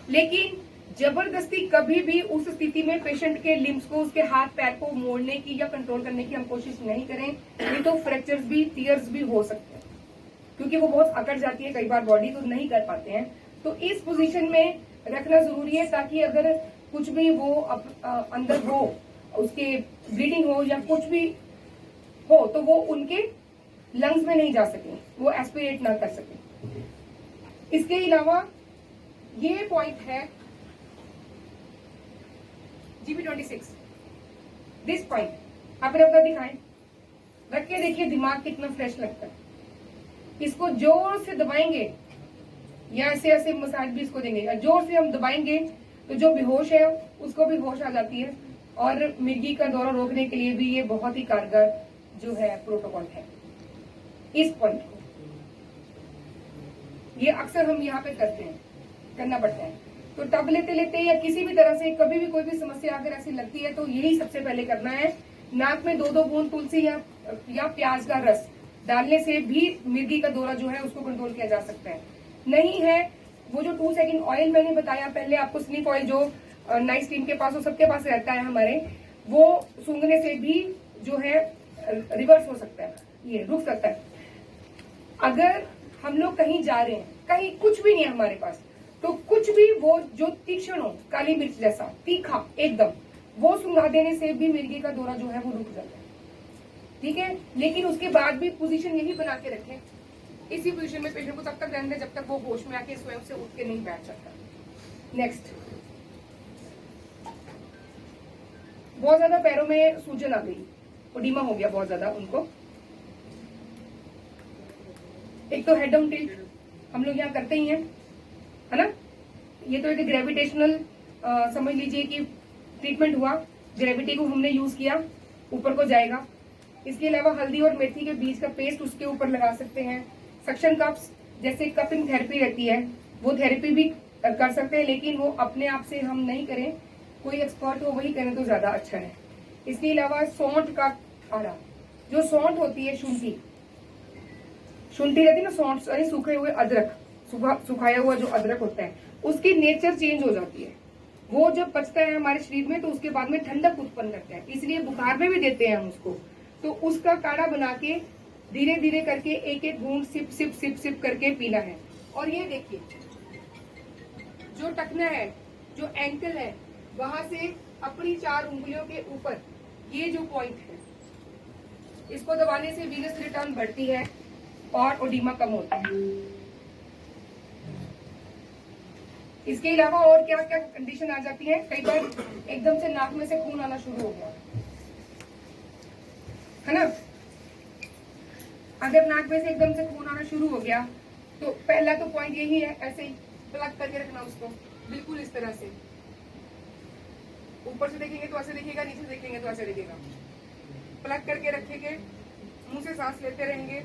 लेकिन जबरदस्ती कभी भी उस स्थिति में पेशेंट के लिम्स को, उसके हाथ पैर को मोड़ने की या कंट्रोल करने की हम कोशिश नहीं करें, नहीं तो फ्रैक्चर्स भी, टीयर्स भी हो सकते हैं, क्योंकि वो बहुत अकड़ जाती है कई बार बॉडी, तो नहीं कर पाते हैं। तो इस पोजीशन में रखना जरूरी है, ताकि अगर कुछ भी वो अंदर हो, उसके ब्लीडिंग हो या कुछ भी हो, तो वो उनके लंग्स में नहीं जा सके, वो एस्पिरेट ना कर सके। इसके अलावा ये पॉइंट है GB26, दिस पॉइंट आप अपना दिखाएं, रख के देखिए दिमाग कितना फ्रेश लगता है। इसको जोर से दबाएंगे या ऐसे ऐसे मसाज भी इसको देंगे, जोर से हम दबाएंगे तो जो बेहोश है उसको भी होश आ जाती है, और मिर्गी का दौरा रोकने के लिए भी ये बहुत ही कारगर जो है प्रोटोकॉल है। इस पॉइंट को ये अक्सर हम यहाँ पे करते हैं, करना पड़ता है। तो टब लेते लेते या किसी भी तरह से कभी भी कोई भी समस्या अगर ऐसी लगती है तो यही सबसे पहले करना है। नाक में 2-2 बूंद तुलसी या प्याज का रस डालने से भी मिर्गी का दौरा जो है उसको कंट्रोल किया जा सकता है। नहीं है वो जो 2 सेकंड ऑयल मैंने बताया पहले आपको, स्निफ ऑयल जो नाइस टीम के पास, वो सबके पास रहता है हमारे, वो सूंघने से भी जो है रिवर्स हो सकता है, ये रुक सकता है। अगर हम लोग कहीं जा रहे हैं, कहीं कुछ भी नहीं है हमारे पास, तो कुछ भी वो जो तीक्ष्ण हो, काली मिर्च जैसा तीखा एकदम, वो सूंघा देने से भी मिर्गी का दौरा जो है वो रुक जाता है। ठीक है, लेकिन उसके बाद भी पोजीशन यही बना के रखें, इसी पोजीशन में पेशेंट को तब तक रहने दें जब तक वो होश में आके स्वयं से उठ के नहीं बैठ सकता। नेक्स्ट, बहुत ज्यादा पैरों में सूजन आ गई, ओडिमा हो गया बहुत ज्यादा उनको। एक तो हेड डाउन टिल्ट हम लोग यहाँ करते ही हैं, है ना। ये तो एक ग्रेविटेशनल समझ लीजिए कि ट्रीटमेंट हुआ, ग्रेविटी को हमने यूज किया, ऊपर को जाएगा। इसके अलावा हल्दी और मेथी के बीज का पेस्ट उसके ऊपर लगा सकते हैं। सक्शन कप्स जैसे कपिंग थेरेपी रहती है, वो थेरेपी भी कर सकते हैं, लेकिन वो अपने आप से हम नहीं करें, कोई एक्सपर्ट हो वही करें तो ज्यादा अच्छा है। इसके अलावा सौंठ का काढ़ा, जो सौंठ होती है, शुंठी रहती है ना, सौंठ यानी सूखे हुए अदरक, सुखाया हुआ जो अदरक होता है, उसकी नेचर चेंज हो जाती है। वो जब पचता है हमारे शरीर में तो उसके बाद में ठंडक उत्पन्न करता है, इसलिए बुखार में भी देते हैं हम उसको। तो उसका काढ़ा बना के धीरे धीरे करके एक एक बूंद सिप सिप सिप सिप करके पीना है। और ये देखिए, जो टखना है, जो एंकल है, वहां से अपनी 4 उंगलियों के ऊपर ये जो पॉइंट है, इसको दबाने से वीनस रिटर्न बढ़ती है और ओडिमा कम होता है। इसके अलावा और क्या क्या कंडीशन आ जाती है, कई बार एकदम से नाक में से खून आना शुरू हो गया, है ना। अगर नाक में से एकदम से खून आना शुरू हो गया तो पहला तो पॉइंट यही है, ऐसे ही प्लग करके रखना उसको, बिल्कुल इस तरह से। ऊपर से देखेंगे तो ऐसे दिखेगा, नीचे से देखेंगे तो ऐसे दिखेगा। प्लग करके रखेंगे, मुंह से सांस लेते रहेंगे,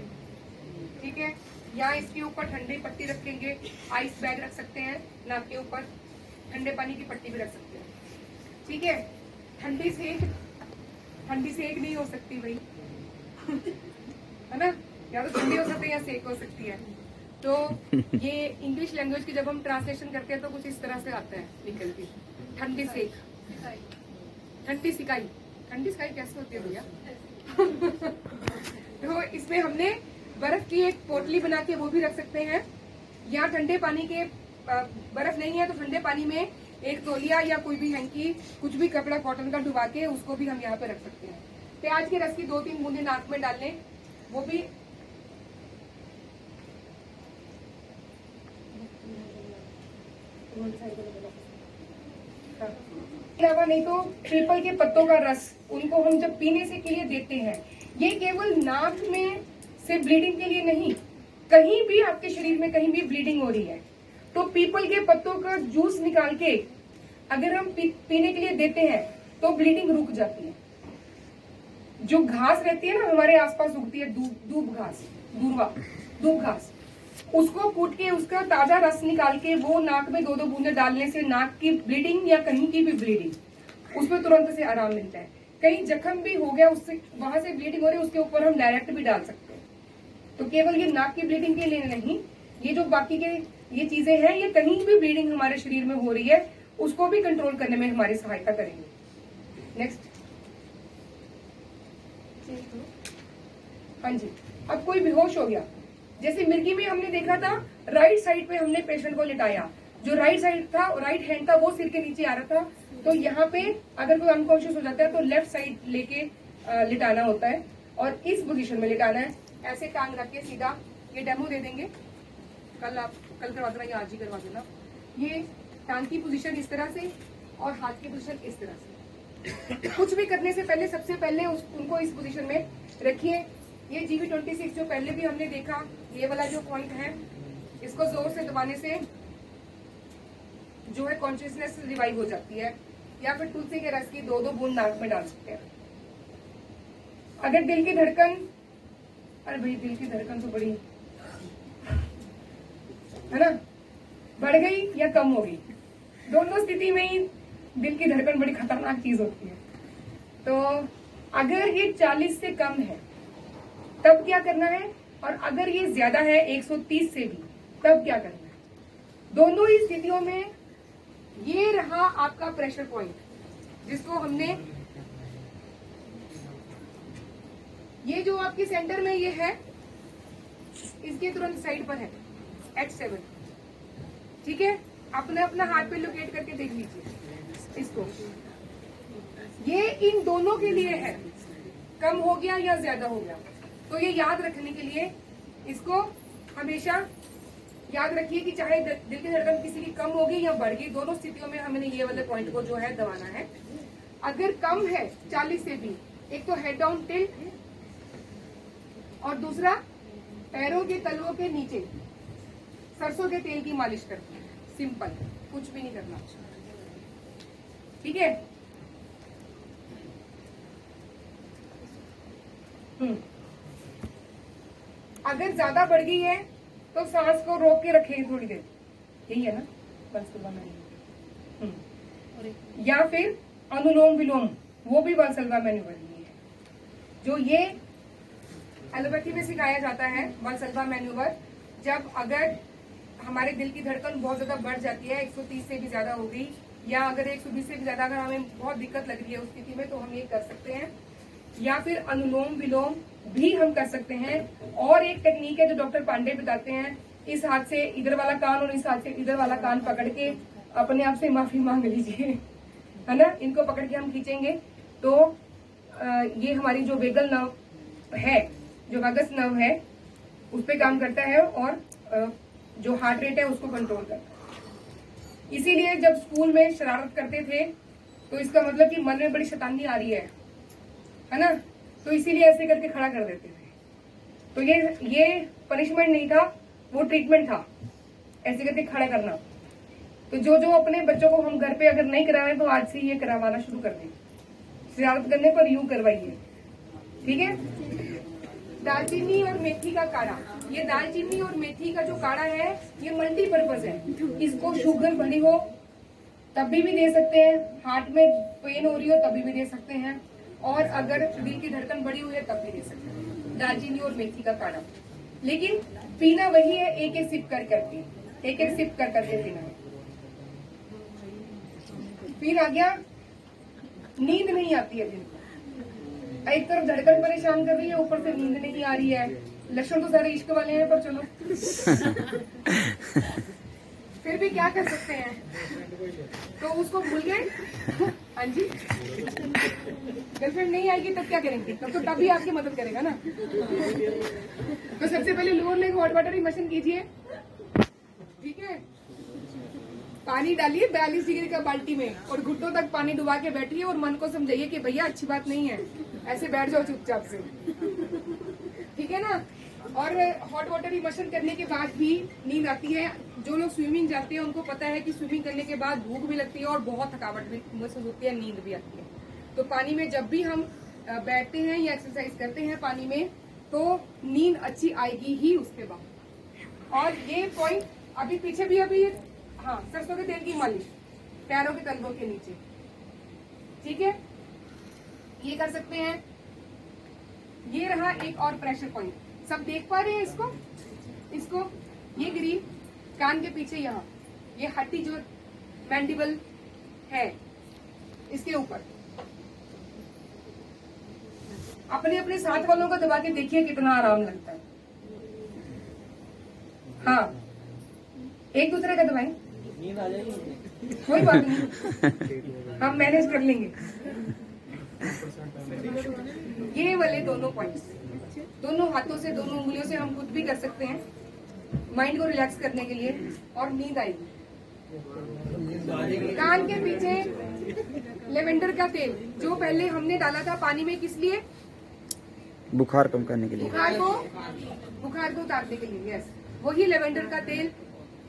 ठीक है। यहाँ इसके ऊपर ठंडी पट्टी रखेंगे, आइस बैग रख सकते हैं, नाक के ऊपर ठंडे पानी की पट्टी भी रख सकते हैं, ठीक है। ठंडी सेक नहीं हो सकती भाई, है ना, या तो ठंडी हो सकती है या सेक हो सकती है। तो ये इंग्लिश लैंग्वेज की जब हम ट्रांसलेशन करते हैं तो कुछ इस तरह से आता है निकल के, ठंडी सेक, ठंडी सिकाई। ठंडी सिकाई कैसे होती है भैया? तो इसमें हमने बर्फ की एक पोटली बना के वो भी रख सकते हैं, या ठंडे पानी के बर्फ नहीं है तो ठंडे पानी में एक तौलिया या कोई भी हैंकी, कुछ भी कपड़ा कॉटन का डुबा के उसको भी हम यहाँ पे रख सकते हैं। प्याज के रस की 2-3 बूंदे नाक में डाल लें, वो भी अलावा नहीं तो पीपल के पत्तों का रस, उनको हम जब पीने से के लिए देते हैं, ये केवल नाक में से ब्लीडिंग के लिए नहीं, कहीं भी आपके शरीर में कहीं भी ब्लीडिंग हो रही है तो पीपल के पत्तों का जूस निकाल के अगर हम पीने के लिए देते हैं तो ब्लीडिंग रुक जाती है। जो घास रहती है ना हमारे आसपास उगती है, दूब घास, उसको कूट के उसका ताजा रस निकाल के वो नाक में 2-2 बूंदे डालने से नाक की ब्लीडिंग या कहीं की भी ब्लीडिंग उसमें तुरंत से आराम मिलता है। कहीं जख्म भी हो गया, उससे वहां से ब्लीडिंग हो रही है, उसके ऊपर हम डायरेक्ट भी डाल सकते हैं। तो केवल ये नाक की ब्लीडिंग के लिए नहीं, ये जो बाकी के ये चीजें हैं, ये कहीं भी ब्लीडिंग हमारे शरीर में हो रही है उसको भी कंट्रोल करने में हमारी सहायता करेंगे। नेक्स्ट। हाँ जी, अब कोई बेहोश हो गया, जैसे मिर्गी में हमने देखा था राइट साइड पे हमने पेशेंट को लिटाया, जो राइट साइड था, राइट हैंड था, वो सिर के नीचे आ रहा था। तो यहाँ पे अगर कोई अनकॉन्शियस हो जाता है तो लेफ्ट साइड लेके लिटाना होता है और इस पोजीशन में लिटाना है, ऐसे टांग रख के सीधा। ये डेमो दे देंगे, कल करवा देना या आज ही करवा देना। ये टांग की पोजीशन इस तरह से और हाथ की पोजीशन इस तरह से। कुछ भी करने से पहले सबसे पहले उनको इस पोजीशन में रखिए। ये GV26 जो पहले भी हमने देखा, ये वाला जो पॉइंट है, इसको जोर से दबाने से जो है कॉन्शियसनेस रिवाइव हो जाती है। या फिर तुलसी के रस की 2-2 बूंद नाक में डाल सकते हैं। अगर दिल की धड़कन, अरे भाई दिल की धड़कन तो बड़ी है ना, बढ़ गई या कम हो गई, दोनों स्थिति में ही दिल की धड़कन बड़ी खतरनाक चीज होती है। तो अगर ये 40 से कम है तब क्या करना है, और अगर ये ज्यादा है 130 से भी तब क्या करना है। दोनों ही स्थितियों में ये रहा आपका प्रेशर पॉइंट, जिसको हमने, ये जो आपके सेंटर में ये है, इसके तुरंत साइड पर है H7। ठीक है, अपना अपना हाथ पे लोकेट करके देख लीजिए इसको। ये इन दोनों के लिए है, कम हो गया या ज्यादा हो गया। तो ये याद रखने के लिए इसको हमेशा याद रखिए कि चाहे दिल की धड़कन किसी की कम होगी या बढ़ गई, दोनों स्थितियों में हमने ये वाले पॉइंट को जो है दबाना है। अगर कम है 40 से भी, एक तो हेड डाउन टिल्ट और दूसरा पैरों के तलवों के नीचे सरसों के तेल की मालिश करते हैं। सिंपल, कुछ भी नहीं करना। ठीक है। अगर ज्यादा बढ़ गई है तो सांस को रोक के रखेंगे थोड़ी देर, यही है ना वलसलवा मैन्यूवर। या फिर अनुलोम विलोम, वो भी वलसलवा मैन्यूवर ही है, जो ये एलोपैथी में सिखाया जाता है। वलसलवा मैन्यूवर, जब अगर हमारे दिल की धड़कन बहुत ज्यादा बढ़ जाती है, 130 से भी ज्यादा हो गई, या अगर 120 से भी ज्यादा अगर हमें बहुत दिक्कत लग रही है उस स्थिति में, तो हम ये कर सकते हैं। या फिर अनुलोम विलोम भी हम कर सकते हैं। और एक टेक्निक है जो डॉक्टर पांडे बताते हैं, इस हाथ से इधर वाला कान और इस हाथ से इधर वाला कान पकड़ के अपने आप से माफी मांग लीजिए, है ना। इनको पकड़ के हम खींचेंगे तो ये हमारी जो वेगल नर्व है, जो वागस नर्व है, उस पर काम करता है और जो हार्ट रेट है उसको कंट्रोल करता है। इसीलिए जब स्कूल में शरारत करते थे तो इसका मतलब कि मन में बड़ी शैतानी आ रही है ना, तो इसीलिए ऐसे करके खड़ा कर देते थे। तो ये पनिशमेंट नहीं था, वो ट्रीटमेंट था, ऐसे करके खड़ा करना। तो जो अपने बच्चों को हम घर पे अगर नहीं करा रहे तो आज से ये करवाना शुरू कर दें। शरारत करने पर यूं करवाइए, ठीक है। दालचीनी और मेथी का काढ़ा, ये दालचीनी और मेथी का जो काढ़ा है ये मल्टीपर्पज है। इसको शुगर बढ़ी हो तभी भी दे सकते हैं, हार्ट में पेन हो रही हो तभी भी दे सकते हैं, और अगर दिल की धड़कन बढ़ी हुई है तब भी दे सकते हैं। दालचीनी और मेथी का काढ़ा, लेकिन पीना वही है, एक एक सिप कर करके, एक एक सिप कर करके पीना है। फिर आ गया, नींद नहीं आती है दिन को, एक तरफ धड़कन परेशान कर रही है, ऊपर से नींद नहीं आ रही है। लक्षण तो सारे इश्क वाले हैं, पर चलो फिर भी क्या कर सकते हैं, तो उसको भूल गए। हाँ जी, गर्लफ्रेंड नहीं आएगी तब क्या करेंगे, तब तो तभी आपकी मदद करेगा ना। तो सबसे पहले lower leg hot water immersion कीजिए, ठीक है। पानी डालिए 42 डिग्री का बाल्टी में और घुटनों तक पानी डुबा के बैठिए और मन को समझाइए कि भैया अच्छी बात नहीं है, ऐसे बैठ जाओ चुपचाप से, ठीक है ना। और हॉट वाटर इमर्शन करने के बाद भी नींद आती है। जो लोग स्विमिंग जाते हैं उनको पता है कि स्विमिंग करने के बाद भूख भी लगती है और बहुत थकावट भी महसूस होती है, नींद भी आती है। तो पानी में जब भी हम बैठते हैं या एक्सरसाइज करते हैं पानी में, तो नींद अच्छी आएगी ही उसके बाद। और ये पॉइंट अभी पीछे भी अभी, हाँ, सरसों के तेल की मालिश पैरों के तलवों के नीचे, ठीक है, ये कर सकते हैं। ये रहा एक और प्रेशर पॉइंट, सब देख पा रहे हैं इसको ये गिरी कान के पीछे, यहाँ ये हड्डी जो मैंडिबल है इसके ऊपर। अपने अपने साथ वालों को दबा के देखिए कितना आराम लगता है। हाँ, एक दूसरे का दबाएं, नींद आ जाएगी। कोई बात नहीं, हम मैनेज कर लेंगे। ये वाले दोनों पॉइंट्स दोनों हाथों से, दोनों उंगलियों से हम खुद भी कर सकते हैं माइंड को रिलैक्स करने के लिए, और नींद आएगी। कान के पीछे लेवेंडर का तेल जो पहले हमने डाला था पानी में, किस लिए? बुखार कम करने के लिए। बुखार को उतारने के लिए। यस, वही लेवेंडर का तेल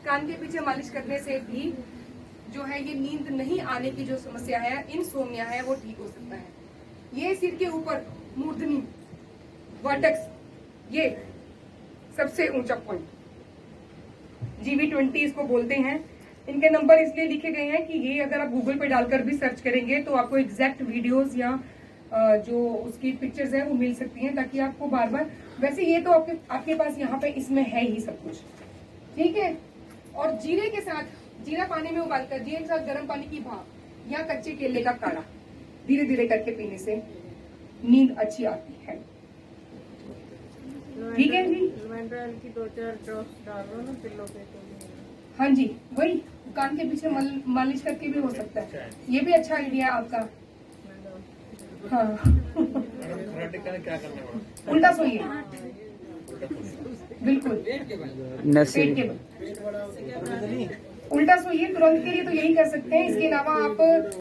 कान के पीछे मालिश करने से भी जो है ये नींद नहीं आने की जो समस्या है, इंसोम्निया है, वो ठीक हो सकता है। ये सिर के ऊपर मूर्धनी वर्टेक्स, ये सबसे ऊंचा पॉइंट, GV20 इसको बोलते हैं। इनके नंबर इसलिए लिखे गए हैं कि ये अगर आप गूगल पे डालकर भी सर्च करेंगे तो आपको एग्जैक्ट वीडियोस या जो उसकी पिक्चर्स है वो मिल सकती हैं, ताकि आपको बार बार, वैसे ये तो आपके पास यहाँ पे इसमें है ही सब कुछ, ठीक है। और जीरे के साथ, जीरा पानी में उबालकर, जीरे के साथ गर्म पानी की भाप या कच्चे केले का काढ़ा धीरे धीरे करके पीने से नींद अच्छी आती है। ठीक है जी, लेवेंडर की 2-4 ड्रॉप्स डालो ना पिल्लो पे तो। हाँ जी, वही कान के पीछे मालिश करके भी हो सकता है। ये भी अच्छा आइडिया है आपका। हाँ उल्टा सोइए, बिल्कुल पेट के बल उल्टा सोइए तुरंत के लिए, तो यही कर सकते हैं। इसके अलावा आप